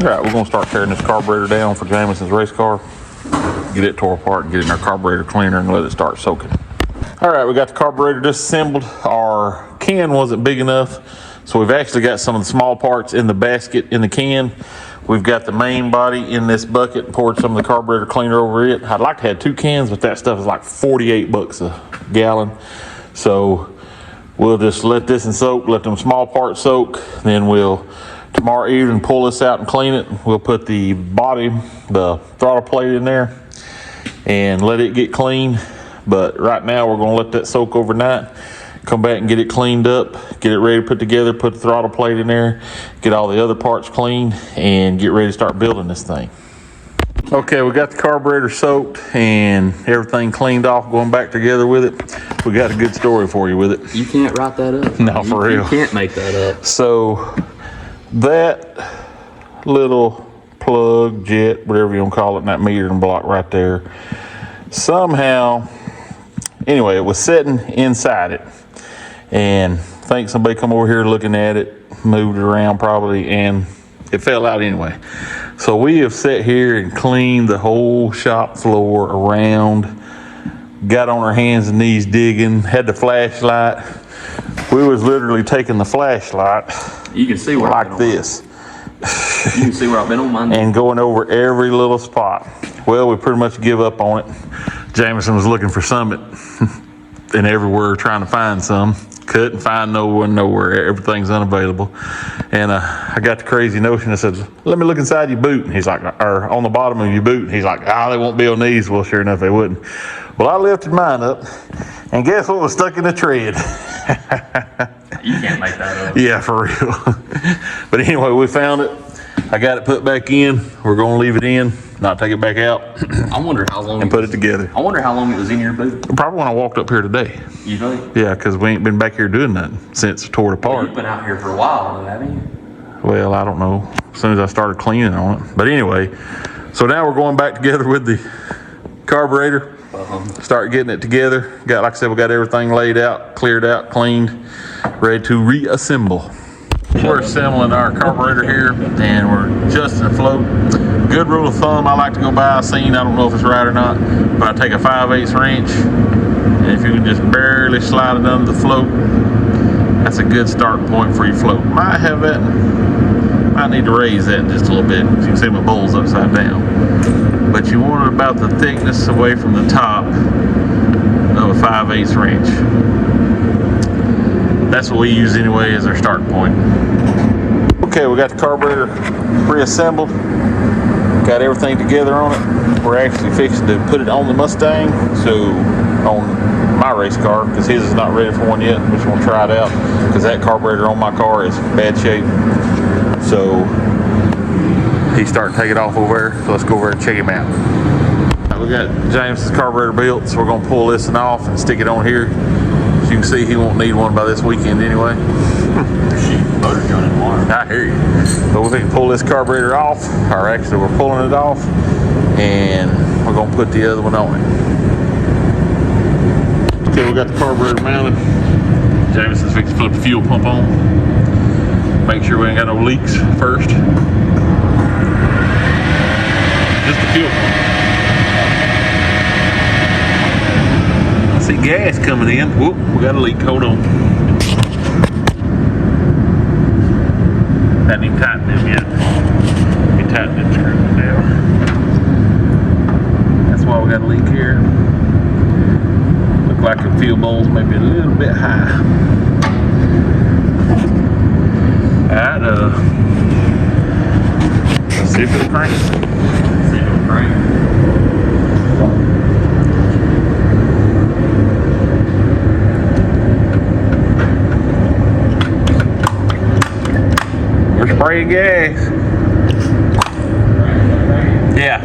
All right, we're gonna start tearing this carburetor down for Jamison's race car. Get it tore apart and get it in our carburetor cleaner and let it start soaking. All right, we got the carburetor disassembled. Our can wasn't big enough, so we've actually got some of the small parts in the basket in the can. We've got the main body in this bucket and poured some of the carburetor cleaner over it. I'd like to have 2 cans, but that stuff is like 48 bucks a gallon. So we'll just let this soak, let them small parts soak. Then we'll tomorrow evening pull this out and clean it. We'll put the body, the throttle plate in there and let it get clean. But right now we're gonna let that soak overnight, come back and get it cleaned up, get it ready to put together, put the throttle plate in there, get all the other parts clean, and get ready to start building this thing. Okay, we got the carburetor soaked and everything cleaned off, going back together with it. We got a good story for you with it. You can't write that up. No, for real. You can't make that up. So that little plug, jet, whatever you want to call it, in that metering block right there, somehow, anyway, it was sitting inside it. And I think somebody come over here looking at it, moved it around probably, and it fell out anyway. So we have sat here and cleaned the whole shop floor around, got on our hands and knees digging, had the flashlight. We was literally taking the flashlight, you can see where like this. You can see where I've been on mine. And going over every little spot. Well, we pretty much give up on it. Jaymison was looking for Summit and everywhere trying to find some. Couldn't find no one nowhere. Everything's unavailable. And I got the crazy notion. I said, let me look inside your boot. And he's like, or on the bottom of your boot. And he's like, they won't be on these. Well, sure enough, they wouldn't. Well, I lifted mine up. And guess what was stuck in the tread? You can't make that up. Yeah, for real. But anyway, we found it. I got it put back in. We're going to leave it in, not take it back out. I wonder how long. And put it together. I wonder how long it was in your boot. Probably when I walked up here today. You think? Yeah, because we ain't been back here doing nothing since it tore it apart. You've been out here for a while, though, haven't you? Well, I don't know. As soon as I started cleaning on it. But anyway, so now we're going back together with the carburetor. Start getting it together. Got, like I said, we got everything laid out, cleared out, cleaned, ready to reassemble. We're assembling our carburetor here, and we're adjusting the float. Good rule of thumb I like to go by, I don't know if it's right or not, but I take a 5/8 wrench, and if you can just barely slide it under the float, that's a good start point for your float. Might need to raise that just a little bit. As you can see, my bowl's upside down. But you want it about the thickness away from the top of a 5/8 wrench. That's what we use anyway as our start point. Okay, we got the carburetor reassembled. Got everything together on it. We're actually fixing to put it on the Mustang, so on my race car, because his is not ready for one yet. We just want to try it out, because that carburetor on my car is bad shape. So he's starting to take it off over there, so let's go over and check him out. We got James's carburetor built, so we're going to pull this one off and stick it on here. As you can see, he won't need one by this weekend anyway. Motor's running tomorrow. I hear you. So we can pull this carburetor off, or actually we're pulling it off, and we're going to put the other one on it. Okay, we got the carburetor mounted. Jamison's fixing to flip the fuel pump on. Make sure we ain't got no leaks first. Just the fuel pump. I see gas coming in. Whoop, we got a leak. Hold on. Hadn't even tightened them yet. We tightened them screws down. That's why we got a leak here. Look like the fuel bowl's maybe a little bit high. Alright, let's see if it'll crank. See if it'll crank. We're spraying gas. Yeah.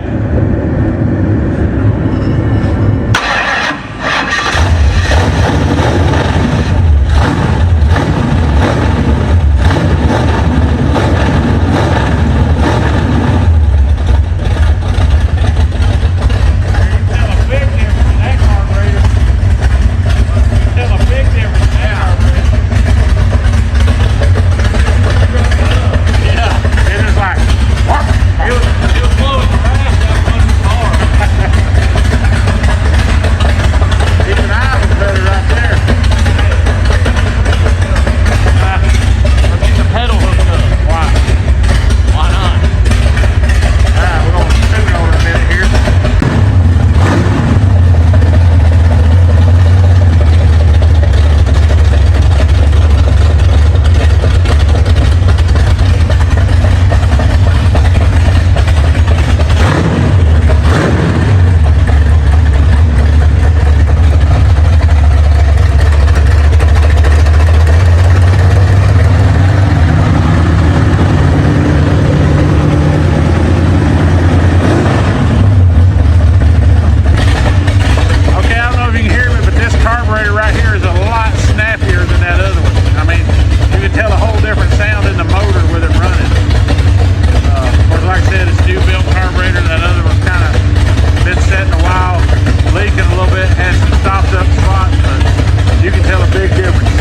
had some stopped up spots, but you can tell a big difference